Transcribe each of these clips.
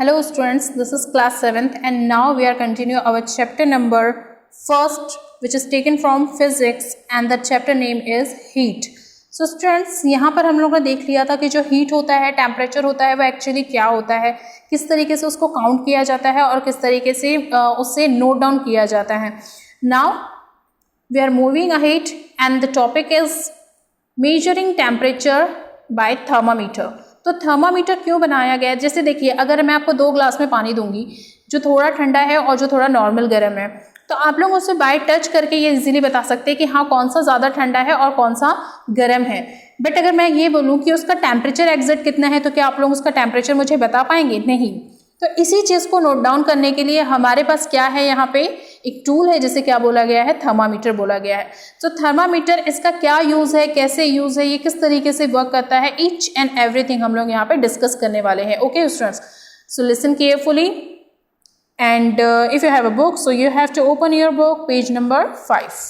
Hello students, this is class 7th and now we are continue our chapter number 1st which is taken from physics and the chapter name is heat. So students, यहाँ पर हम लोगों ने देख लिया था कि जो हीट होता है, टेम्परेचर होता है, वो एक्चुअली क्या होता है, किस तरीके से उसको काउंट किया जाता है और किस तरीके से उससे नोट डाउन किया जाता है. Now we are moving ahead and the topic is measuring temperature by thermometer. तो थर्मामीटर क्यों बनाया गया है? जैसे देखिए, अगर मैं आपको 2 ग्लास में पानी दूंगी, जो थोड़ा ठंडा है और जो थोड़ा नॉर्मल गर्म है, तो आप लोग उससे बाय टच करके ये इजीली बता सकते हैं कि हाँ कौन सा ज़्यादा ठंडा है और कौन सा गर्म है. बट अगर मैं ये बोलूँ कि उसका टेम्परेचर एग्जैक्ट कितना है, तो क्या आप लोग उसका टेम्परेचर मुझे बता पाएंगे? नहीं. तो इसी चीज़ को नोट डाउन करने के लिए हमारे पास क्या है, यहाँ पे एक टूल है जिसे क्या बोला गया है, थर्मामीटर बोला गया है. तो थर्मामीटर, इसका क्या यूज़ है, कैसे यूज़ है, ये किस तरीके से वर्क करता है, ईच एंड एवरीथिंग हम लोग यहाँ पे डिस्कस करने वाले हैं. Okay students, so listen carefully and if you have a book so you have to open your book, page number 5.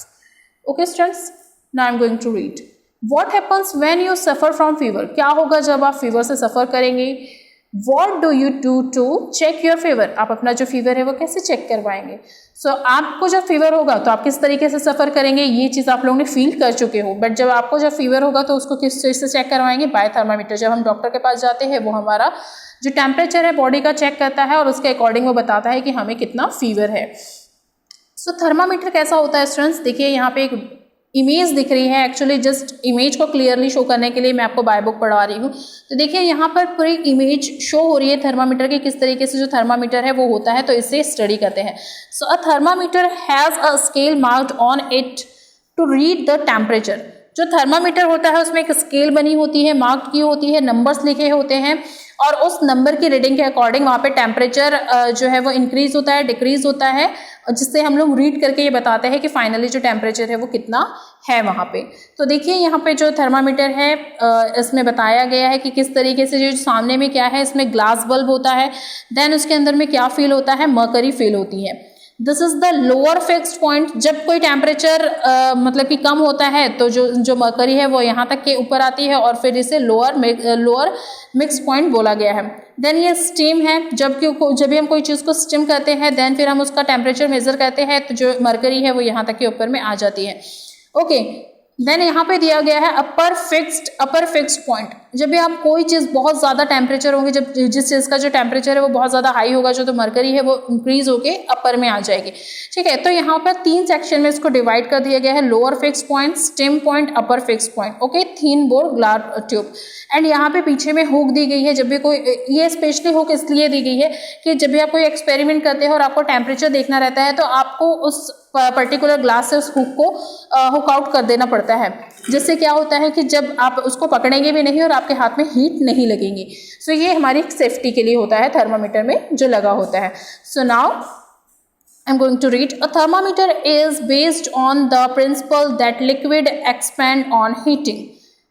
Okay students, now I am going to read. What happens when you suffer from fever? क्या होगा जब आप fever से सफ़र करेंगे? What do you do to check your fever? आप अपना जो fever है वो कैसे चेक करवाएंगे? सो आपको जब फीवर होगा तो आप किस तरीके से सफ़र करेंगे, ये चीज़ आप लोगों ने फील कर चुके हो. बट जब आपको जब फीवर होगा तो उसको किस चीज़ से चेक करवाएंगे? By thermometer. जब हम डॉक्टर के पास जाते हैं वो हमारा जो टेम्परेचर है बॉडी का चेक करता है और उसके अकॉर्डिंग वो बताता है कि हमें कितना फीवर है. सो थर्मामीटर कैसा होता है स्टूडेंट्स? देखिए यहाँ पे एक इमेज दिख रही है. एक्चुअली जस्ट इमेज को क्लियरली शो करने के लिए मैं आपको बाय बुक पढ़ा रही हूँ. तो देखिए यहाँ पर पूरी इमेज शो हो रही है थर्मामीटर की, किस तरीके से जो थर्मामीटर है वो होता है. तो इससे स्टडी करते हैं. So a thermometer has a scale marked on it to read the temperature. जो थर्मामीटर होता है उसमें एक स्केल बनी होती है, मार्क्ड की होती है, नंबर्स लिखे होते हैं और उस नंबर की रीडिंग के अकॉर्डिंग वहाँ पे टेम्परेचर जो है वो इंक्रीज होता है, डिक्रीज होता है, जिससे हम लोग रीड करके ये बताते हैं कि फाइनली जो टेम्परेचर है वो कितना है वहाँ पे. तो देखिए यहाँ पे जो थर्मामीटर है इसमें बताया गया है कि किस तरीके से जो सामने में क्या है, इसमें ग्लास बल्ब होता है. देन उसके अंदर में क्या फील होता है, मर्करी फील होती है. This is the lower fixed point. जब कोई टेम्परेचर मतलब कि कम होता है तो जो मर्करी है वो यहाँ तक के ऊपर आती है और फिर इसे लोअर मिक्स पॉइंट बोला गया है. देन ये स्टीम है. जब भी हम कोई चीज़ को स्टीम करते हैं देन फिर हम उसका टेम्परेचर मेजर करते हैं तो जो मर्करी है वो यहाँ तक के ऊपर में आ जाती है. ओके. देन यहाँ पे दिया गया है अपर फिक्स्ड पॉइंट. जब भी आप कोई चीज़ बहुत ज़्यादा टेम्परेचर होगी, जब जिस चीज़ का जो टेम्परेचर है वो बहुत ज़्यादा हाई होगा, जो तो मर्करी है वो इंक्रीज होके अपर में आ जाएगी. ठीक है. तो यहाँ पर 3 सेक्शन में इसको डिवाइड कर दिया गया है, lower fixed point, steam point, upper fixed point. Okay. Thin bore glass tube. And यहाँ पे पीछे में हुक दी गई है. जब भी कोई, ये स्पेशली हुक इसलिए दी गई है कि जब भी आप कोई एक्सपेरिमेंट करते हो और आपको टेम्परेचर देखना रहता है तो आपको उस पर्टिकुलर ग्लास से उस हुक को हुक आउट कर देना पड़ता है, जिससे क्या होता है कि जब आप उसको पकड़ेंगे भी नहीं और आपके हाथ में हीट नहीं लगेंगी. सो ये हमारी सेफ्टी के लिए होता है थर्मामीटर में जो लगा होता है. So now I am going to read. A thermometer is based on the principle that liquid expand on heating.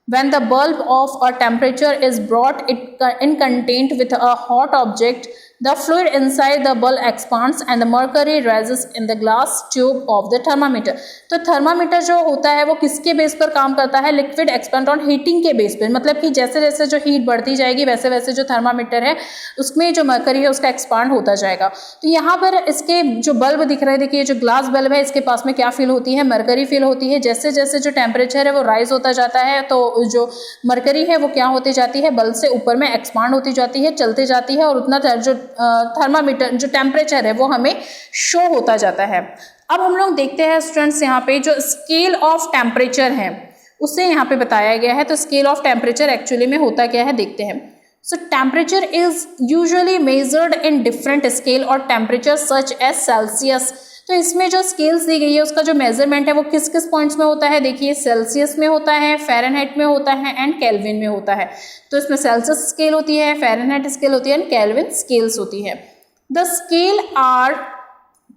When the bulb of a temperature is brought in contact with a hot object, the fluid inside the bulb expands and the mercury rises in the glass tube of the thermometer. तो thermometer जो होता है वो किसके base पर काम करता है? लिक्विड एक्सपेंड ऑन हीटिंग के बेस पर. मतलब कि जैसे जैसे जो हीट बढ़ती जाएगी वैसे वैसे जो थर्मामीटर है उसमें जो मर्करी है उसका एक्सपांड होता जाएगा. तो यहाँ पर इसके जो बल्ब दिख रहे हैं, देखिए जो ग्लास बल्ब है इसके पास में क्या फील होती है, मर्करी फील होती है. जैसे जैसे जो टेम्परेचर है वो राइज होता जाता है तो जो मर्करी है वो क्या होती जाती है, बल्ब से ऊपर में एक्सपांड होती जाती है, चलती जाती है और उतना जो थर्मामीटर जो टेम्परेचर है वो हमें शो होता जाता है. अब हम लोग देखते हैं स्टूडेंट्स, यहाँ पे जो स्केल ऑफ टेम्परेचर है उसे यहाँ पे बताया गया है. तो स्केल ऑफ टेम्परेचर एक्चुअली में होता क्या है देखते हैं. सो temperature is usually measured in different scale और टेम्परेचर सच एज सेल्सियस. तो इसमें जो स्केल्स दी गई है उसका जो मेजरमेंट है वो किस किस पॉइंट्स में होता है? देखिए सेल्सियस में होता है, फ़ारेनहाइट में होता है एंड केल्विन में होता है. तो इसमें सेल्सियस स्केल होती है, फ़ारेनहाइट स्केल होती है एंड केल्विन स्केल्स होती है. The scale are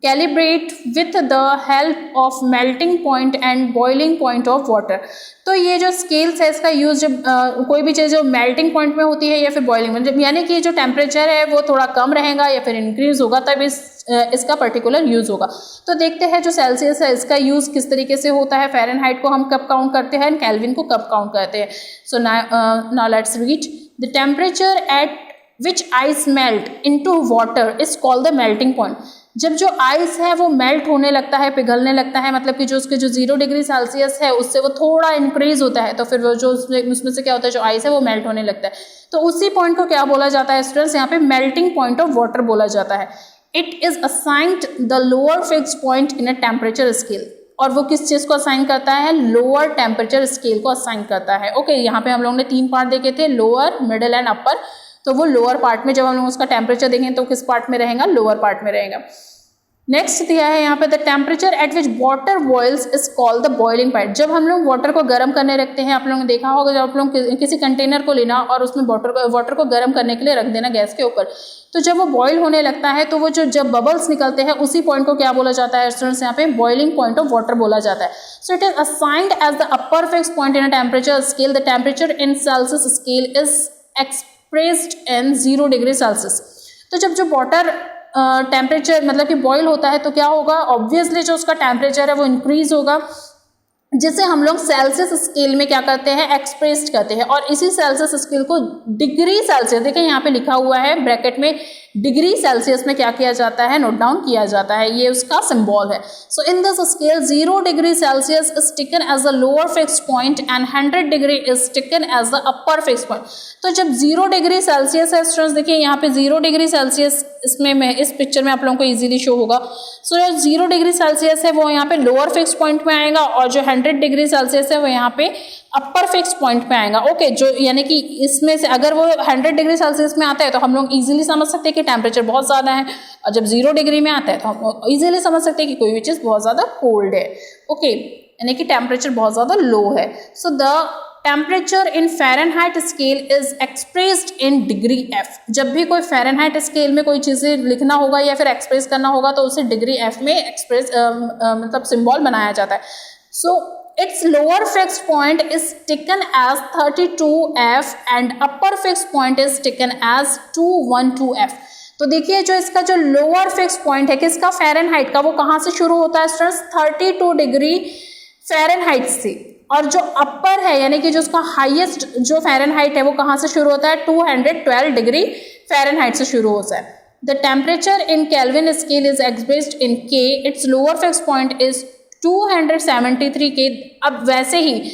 calibrate with the help of melting point and boiling point of water. तो ये जो स्केल्स है इसका यूज़ जब कोई भी चीज़ जो मेल्टिंग पॉइंट में होती है या फिर बॉइलिंग में, जब यानी कि जो टेम्परेचर है वो थोड़ा कम रहेगा या फिर इंक्रीज होगा तब इसका पर्टिकुलर यूज़ होगा. तो देखते हैं जो सेल्सियस है इसका यूज़ किस तरीके से होता है, फ़ारेनहाइट को हम कब काउंट करते हैं एंड केल्विन को कब काउंट करते हैं. So now let's read. The temperature at which ice melt into water is called the melting point. जब जो आइस है वो मेल्ट होने लगता है, पिघलने लगता है, मतलब कि जो उसके जो 0 डिग्री सेल्सियस है उससे वो थोड़ा इंक्रीज होता है, तो फिर वो जो उसमें से क्या होता है, जो आइस है वो मेल्ट होने लगता है। तो उसी पॉइंट को क्या बोला जाता है स्टूडेंट्स, यहाँ पे मेल्टिंग पॉइंट ऑफ वाटर बोला जाता है। It is assigned the lower fixed point in a temperature scale. और वो किस चीज को असाइन करता है, लोअर टेम्परेचर स्केल को असाइन करता है। ओके, यहाँ पे हम लोगों ने 3 पार्ट देखे थे, लोअर, मिडिल एंड अपर। तो वो लोअर पार्ट में जब हम लोग उसका टेम्परेचर देखेंगे तो किस पार्ट में रहेगा, लोअर पार्ट में रहेगा। नेक्स्ट दिया है यहाँ पे, the temperature at which water boils is called the boiling point. जब हम लोग वाटर को गर्म करने रखते हैं, आप लोगों ने देखा होगा, जब आप लोग किसी कंटेनर को लेना और उसमें वाटर को गर्म करने के लिए रख देना गैस के ऊपर, तो जब वो बॉईल होने लगता है तो वो जब बबल्स निकलते हैं उसी पॉइंट को क्या बोला जाता है स्टूडेंट्स, यहाँ पे बॉइलिंग पॉइंट ऑफ वाटर बोला जाता है। So it is assigned as the upper fixed point in a temperature scale. The temperature in Celsius scale is expressed in 0 degree Celsius. तो जब वाटर टेम्परेचर मतलब कि बॉईल होता है तो क्या होगा, ऑब्वियसली जो उसका टेम्परेचर है वो इंक्रीज होगा, जिसे हम लोग सेल्सियस स्केल में क्या करते हैं, एक्सप्रेस्ड करते हैं। और इसी सेल्सियस स्केल को डिग्री सेल्सियस, देखिए यहाँ पे लिखा हुआ है ब्रैकेट में, डिग्री सेल्सियस में क्या किया जाता है, नोट डाउन किया जाता है, ये उसका सिंबल है। So in this scale 0 degree celsius is taken as the lower fixed point and 100 degree is taken as the upper fixed point. तो जब 0 डिग्री सेल्सियस है स्टूडेंट्स, देखिए यहाँ पे 0 डिग्री सेल्सियस इसमें इस पिक्चर में आप लोगों को इजीली शो होगा। सो जो 0 डिग्री सेल्सियस है वो यहाँ पे लोअर फिक्स्ड पॉइंट में आएगा, और जो 100 डिग्री सेल्सियस है वो यहाँ पे अपर फिक्स्ड पॉइंट पे आएगा। ओके, जो यानी कि इसमें से अगर वो 100 डिग्री सेल्सियस में आता है तो हम लोग इजीली समझ सकते हैं कि टेम्परेचर बहुत ज़्यादा है, और जब 0 डिग्री में आता है तो हम इजीली समझ सकते हैं कि कोई भी चीज़ बहुत ज़्यादा कोल्ड है। ओके, यानी कि टेम्परेचर बहुत ज़्यादा लो है। So the temperature in Fahrenheit scale is expressed in degree F. जब भी कोई फ़ारेनहाइट स्केल में कोई चीज़ें लिखना होगा या फिर एक्सप्रेस करना होगा तो उसे डिग्री एफ में एक्सप्रेस मतलब सिंबल बनाया जाता है। सो its lower fixed point is taken as 32F and upper fixed point is taken as 212F। तो देखिए जो इसका जो लोअर फिक्स्ड पॉइंट है किसका, फ़ारेनहाइट का, वो कहाँ से शुरू होता है स्टूडेंट्स, 32 डिग्री फ़ारेनहाइट से। और जो अपर है यानी कि जो उसका हाईएस्ट जो फ़ारेनहाइट है वो कहाँ से शुरू होता है, 212 डिग्री फ़ारेनहाइट से शुरू होता है। The temperature in Kelvin scale is expressed in K, its lower fixed point is 273 K. अब वैसे ही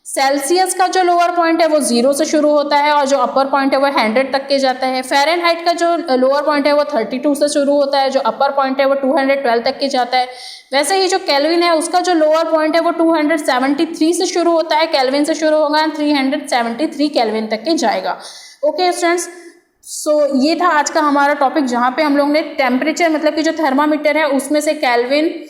सेल्सियस का जो लोअर पॉइंट है वो 0 से शुरू होता है और जो अपर पॉइंट है वो 100 तक के जाता है। फ़ारेनहाइट का जो लोअर पॉइंट है वो 32 से शुरू होता है, जो अपर पॉइंट है वो 212 तक के जाता है। वैसे ही जो केल्विन है उसका जो लोअर पॉइंट है वो 273 से शुरू होता है, केल्विन से शुरू होगा, 373 केल्विन तक के जाएगा। ओके स्टूडेंट्स, सो ये था आज का हमारा टॉपिक, जहाँ पे हम लोग ने टेम्परेचर मतलब कि जो थर्मामीटर है उसमें से केल्विन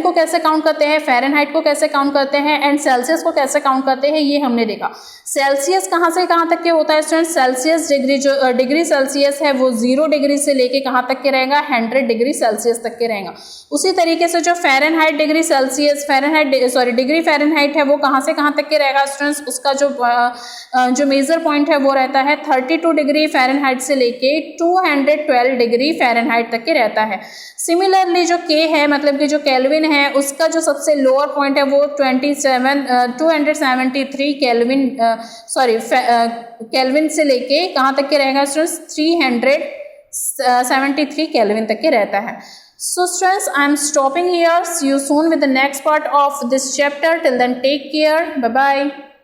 को कैसे काउंट करते हैं, फ़ारेनहाइट को कैसे काउंट करते हैं, एंड सेल्सियस को कैसे काउंट करते हैं, ये हमने देखा। सेल्सियस कहाँ से कहाँ तक के होता है स्टूडेंट, सेल्सियस डिग्री जो डिग्री सेल्सियस है वो 0 डिग्री से लेके कहाँ तक के रहेगा, 100 डिग्री सेल्सियस तक के रहेगा। उसी तरीके से जो Fahrenheit degree Celsius degree Fahrenheit है वो कहाँ से कहाँ तक के रहेगा स्टूडेंट्स, उसका जो मेजर पॉइंट है वो रहता है 32 डिग्री फ़ारेनहाइट से लेके 212 डिग्री फ़ारेनहाइट तक के रहता है। सिमिलरली जो के है मतलब कि जो केल्विन है उसका जो सबसे लोअर पॉइंट है वो 273 केल्विन से लेके कहाँ तक के रहेगा स्टूडेंट्स, 373 केल्विन तक के रहता है। So students, I am stopping here. See you soon with the next part of this chapter. Till then, take care. Bye bye.